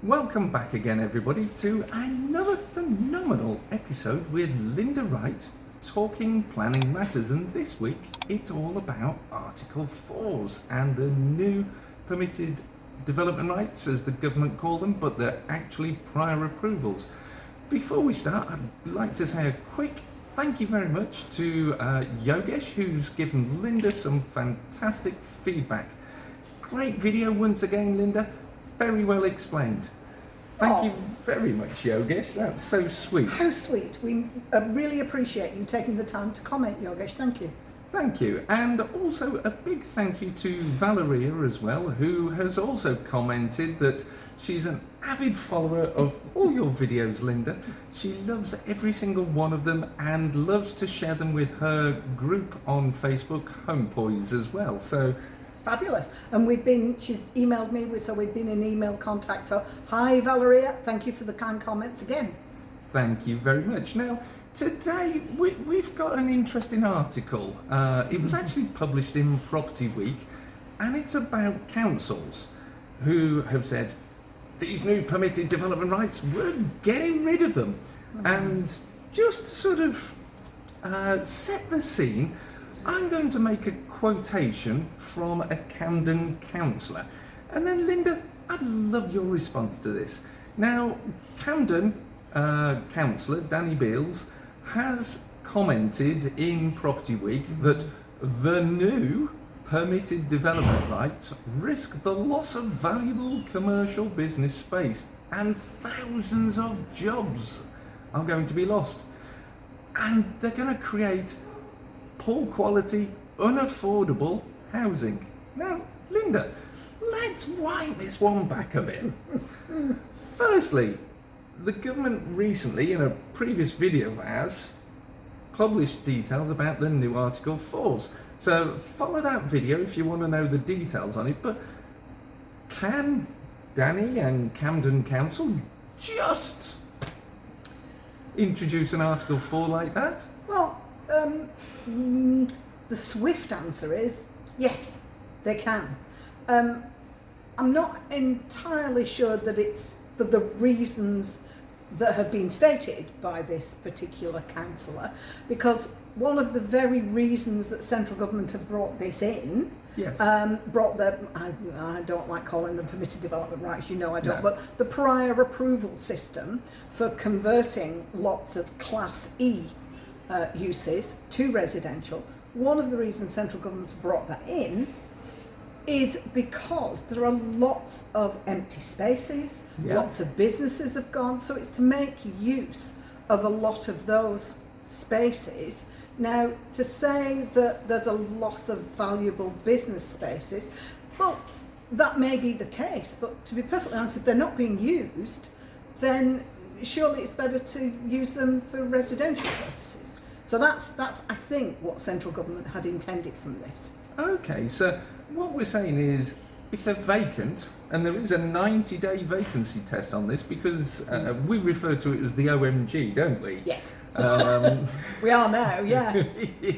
Welcome back again, everybody, to another phenomenal episode with Linda Wright talking planning matters. And this week it's all about Article 4's and the new permitted development rights, as the government call them, but they're actually prior approvals. Before we start, I'd like to say a quick thank you very much to Yogesh, who's given Linda some fantastic feedback. Great video once again, Linda. Very well explained. Thank you very much, Yogesh. That's so sweet. How sweet. We really appreciate you taking the time to comment, Yogesh. Thank you. Thank you. And also a big thank you to Valeria as well, who has also commented that she's an avid follower of all your videos, Linda. She loves every single one of them and loves to share them with her group on Facebook, Home Poise, as well. So Fabulous. And she's emailed me, so we've been in email contact. So hi Valeria, thank you for the kind comments again. Thank you very much. Now today we've got an interesting article. It was actually published in Property Week, and it's about councils who have said these new permitted development rights, we're getting rid of them. And just to sort of set the scene, I'm going to make a quotation from a Cambden councillor, and then Linda, I'd love your response to this. Now, Cambden councillor Danny Beals has commented in Property Week that the new permitted development rights risk the loss of valuable commercial business space, and thousands of jobs are going to be lost, and they're going to create poor quality, unaffordable housing. Now, Linda, let's wind this one back a bit. Firstly, the government recently, in a previous video of ours, published details about the new Article 4's. So follow that video if you want to know the details on it. But can Danny and Cambden Council just introduce an Article 4 like that? Well, the swift answer is yes, they can. I'm not entirely sure that it's for the reasons that have been stated by this particular councillor, because one of the very reasons that central government have brought this in, I don't like calling them permitted development rights, you know I don't, no. But the prior approval system for converting lots of Class E uses to residential, one of the reasons central government have brought that in is because there are lots of empty spaces, lots of businesses have gone, so it's to make use of a lot of those spaces. Now, to say that there's a loss of valuable business spaces, well, that may be the case, but to be perfectly honest, if they're not being used, then surely it's better to use them for residential purposes. So that's I think what central government had intended from this. Okay, so what we're saying is if they're vacant, and there is a 90-day vacancy test on this, because we refer to it as the OMG, don't we? Yes. We are now, yeah. Yeah.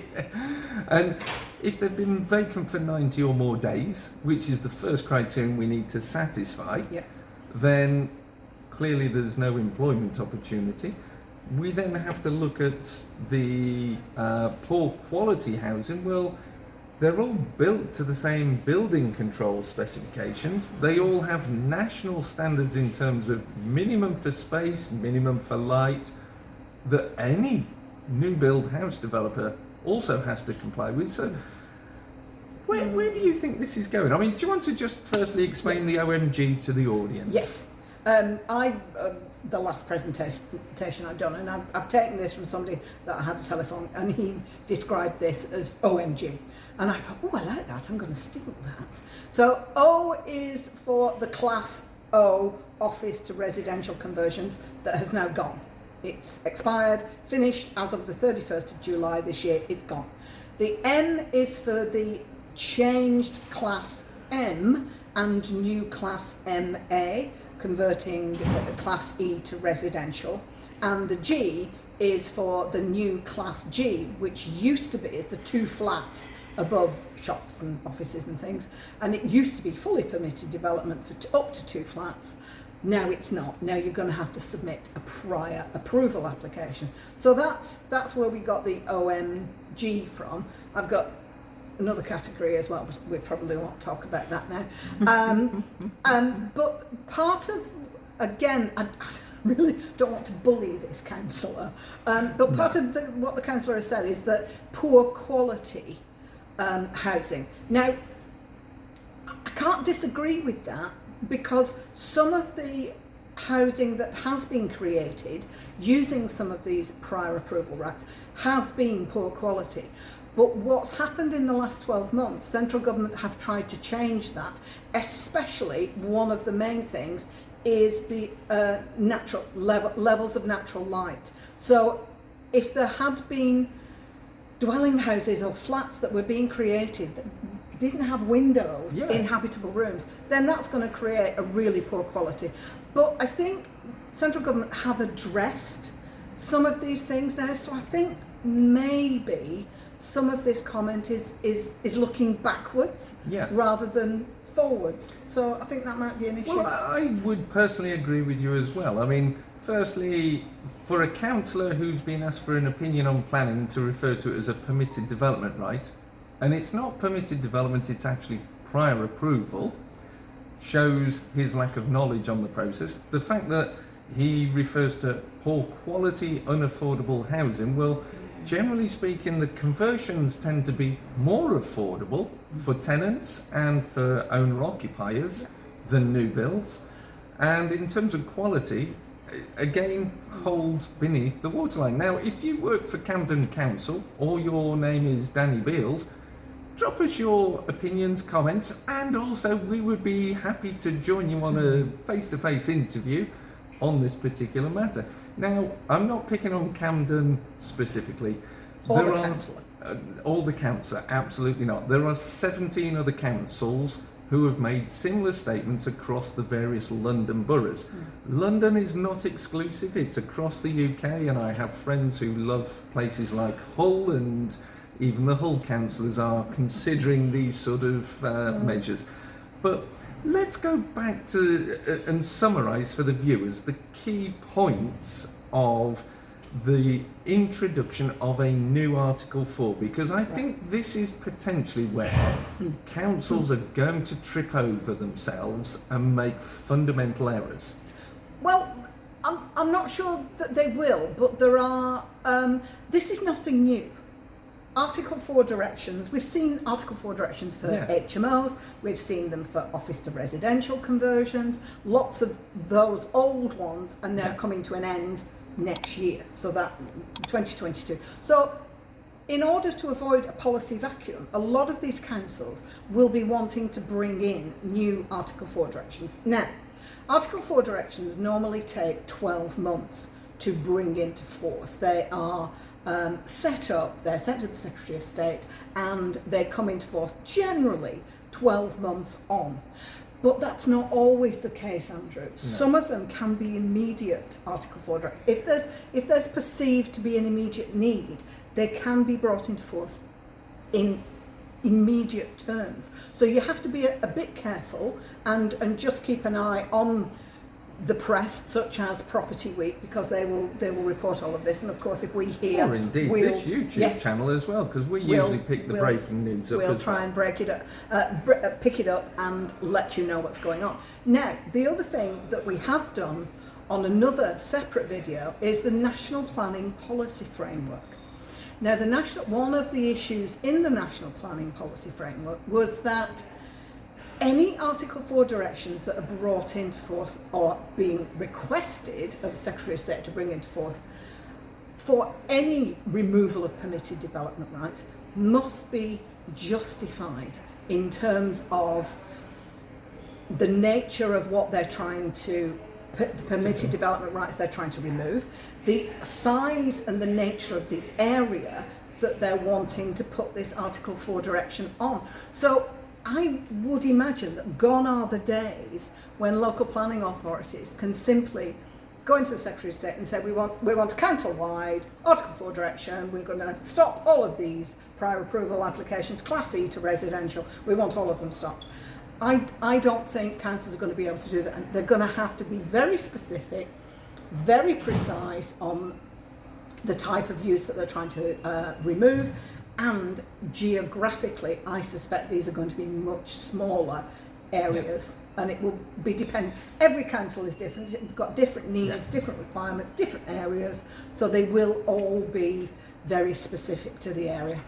And if they've been vacant for 90 or more days, which is the first criterion we need to satisfy, then clearly there's no employment opportunity. We then have to look at the poor quality housing. Well, they're all built to the same building control specifications. They all have national standards in terms of minimum for space, minimum for light, that any new build house developer also has to comply with. So where do you think this is going? I mean, do you want to just firstly explain the OMG to the audience? Yes. The last presentation I've done, and I've taken this from somebody that I had a telephone, and he described this as OMG. And I thought, oh, I like that, I'm going to steal that. So O is for the Class O office to residential conversions that has now gone. It's expired, finished as of the 31st of July this year, it's gone. The M is for the changed Class M and new Class MA, converting Class E to residential, and the G is for the new Class G, which used to be the 2 flats above shops and offices and things, and it used to be fully permitted development for up to 2 flats, Now it's not. Now you're going to have to submit a prior approval application. So that's where we got the OMG from. I've got another category as well, but we probably won't talk about that now. But part of, again, I really don't want to bully this councillor, but part of what the councillor has said is that poor quality housing. Now, I can't disagree with that, because some of the housing that has been created using some of these prior approval rights has been poor quality. But what's happened in the last 12 months, central government have tried to change that, especially one of the main things is the natural levels of natural light. So if there had been dwelling houses or flats that were being created that didn't have windows in habitable rooms, then that's going to create a really poor quality. But I think central government have addressed some of these things now, so I think maybe some of this comment is looking backwards rather than forwards. So I think that might be an issue. Well, I would personally agree with you as well. I mean, firstly, for a councillor who's been asked for an opinion on planning to refer to it as a permitted development right, and it's not permitted development, it's actually prior approval, shows his lack of knowledge on the process. The fact that he refers to poor quality, unaffordable housing, well, generally speaking, the conversions tend to be more affordable for tenants and for owner-occupiers than new builds. And in terms of quality, again, holds beneath the waterline. Now, if you work for Cambden Council or your name is Danny Beals, drop us your opinions, comments, and also we would be happy to join you on a face-to-face interview on this particular matter. Now, I'm not picking on Cambden specifically. Or the councillor. All the councillor, absolutely not. There are 17 other councils who have made similar statements across the various London boroughs. London is not exclusive, it's across the UK, and I have friends who love places like Hull, and even the Hull councillors are considering these sort of measures. But let's go back to and summarise for the viewers the key points of the introduction of a new Article 4, because I think this is potentially where councils are going to trip over themselves and make fundamental errors. Well, I'm not sure that they will, but there are, this is nothing new. Article 4 directions, we've seen Article 4 directions for HMOs, we've seen them for office to residential conversions. Lots of those old ones are now coming to an end next year, so that 2022. So in order to avoid a policy vacuum, a lot of these councils will be wanting to bring in new Article 4 directions. Now, Article 4 directions normally take 12 months to bring into force. They are set up, they're sent to the Secretary of State, and they come into force generally 12 months on. But that's not always the case, Andrew. No. Some of them can be immediate Article 4 directives. If there's perceived to be an immediate need, they can be brought into force in immediate terms. So you have to be a bit careful and just keep an eye on the press, such as Property Week, because they will report all of this. And of course, if we hear, or indeed this YouTube channel as well, because we usually pick the breaking news up. We'll try and break it up, pick it up, and let you know what's going on. Now, the other thing that we have done on another separate video is the National Planning Policy Framework. Now, one of the issues in the National Planning Policy Framework was that any Article 4 directions that are brought into force or being requested of the Secretary of State to bring into force for any removal of permitted development rights must be justified in terms of the nature of what they're trying to, the permitted development rights they're trying to remove, the size and the nature of the area that they're wanting to put this Article 4 direction on. So I would imagine that gone are the days when local planning authorities can simply go into the Secretary of State and say, we want a council-wide Article 4 direction, we're going to stop all of these prior approval applications, Class E to residential, we want all of them stopped. I don't think councils are going to be able to do that. And they're going to have to be very specific, very precise on the type of use that they're trying to remove, and geographically I suspect these are going to be much smaller areas, and it will be dependent. Every council is different, they've got different needs, different requirements, different areas, so they will all be very specific to the area.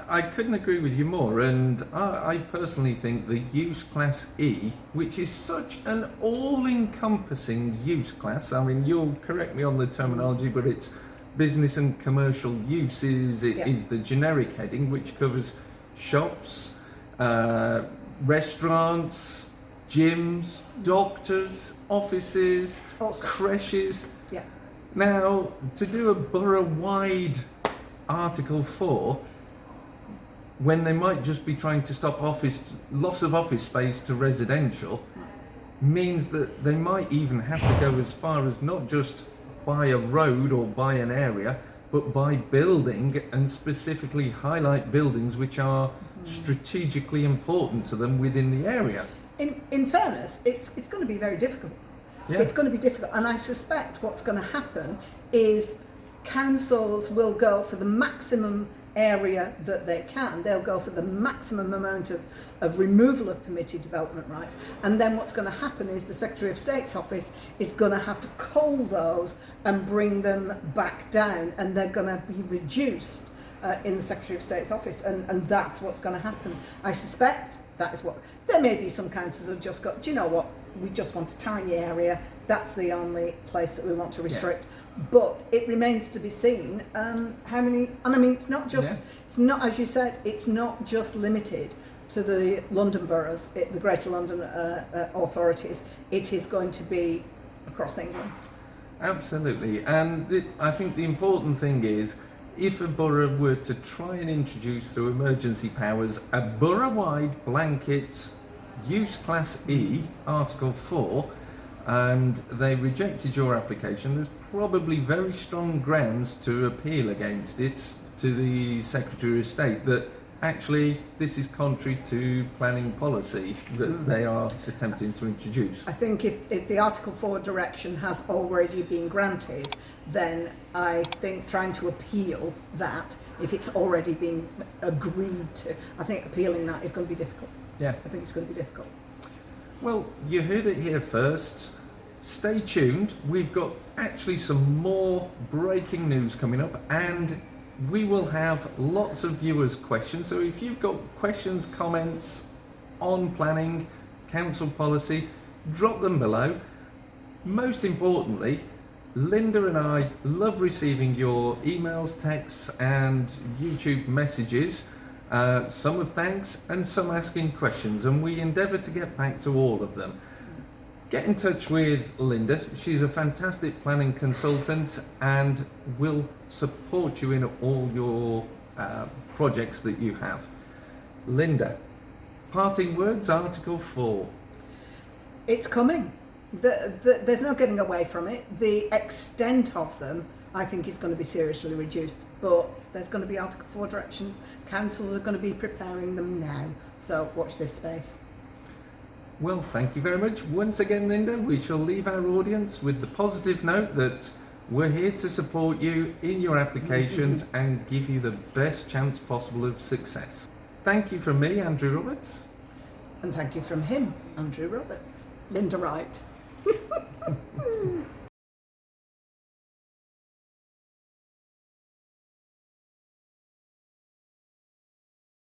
I couldn't agree with you more, and I personally think the use class E, which is such an all-encompassing use class, I mean, you'll correct me on the terminology, but it's business and commercial uses, it is the generic heading, which covers shops, restaurants, gyms, doctors, offices, creches. Yeah. Now, to do a borough-wide Article 4, when they might just be trying to stop loss of office space to residential, means that they might even have to go as far as not just buy a road or buy an area, but buy building, and specifically highlight buildings which are strategically important to them within the area. In fairness, it's going to be very difficult. Yeah. It's going to be difficult, and I suspect what's going to happen is councils will go for the maximum area that they can. They'll go for the maximum amount of removal of permitted development rights, and then what's going to happen is the Secretary of State's office is going to have to cull those and bring them back down, and they're going to be reduced in the Secretary of State's office, and that's what's going to happen. I suspect that is what. There may be some councils who've just got, do you know what, we just want a tiny area, that's the only place that we want to restrict. But it remains to be seen how many, and I mean, it's not just, it's not, as you said, it's not just limited to the London boroughs, the Greater London authorities. It is going to be across England. Absolutely, and I think the important thing is, if a borough were to try and introduce through emergency powers a borough-wide blanket use class E, Article 4, and they rejected your application, there's probably very strong grounds to appeal against it to the Secretary of State that actually this is contrary to planning policy that they are attempting to introduce. I think if the Article 4 direction has already been granted, then I think trying to appeal that, if it's already been agreed to, I think appealing that is going to be difficult. Yeah. I think it's going to be difficult. Well, you heard it here first. Stay tuned. We've got actually some more breaking news coming up, and we will have lots of viewers' questions. So if you've got questions, comments on planning, council policy, drop them below. Most importantly, Linda and I love receiving your emails, texts, and YouTube messages. Some of thanks and some asking questions, and we endeavour to get back to all of them. Get in touch with Linda. She's a fantastic planning consultant and will support you in all your projects that you have. Linda, parting words, Article 4. It's coming. There's no getting away from it. The extent of them, I think, is going to be seriously reduced, but there's going to be Article 4 directions. Councils are going to be preparing them now, so watch this space. Well, thank you very much. Once again, Linda, we shall leave our audience with the positive note that we're here to support you in your applications and give you the best chance possible of success. Thank you from me, Andrew Roberts. And thank you from him, Andrew Roberts. Linda Wright.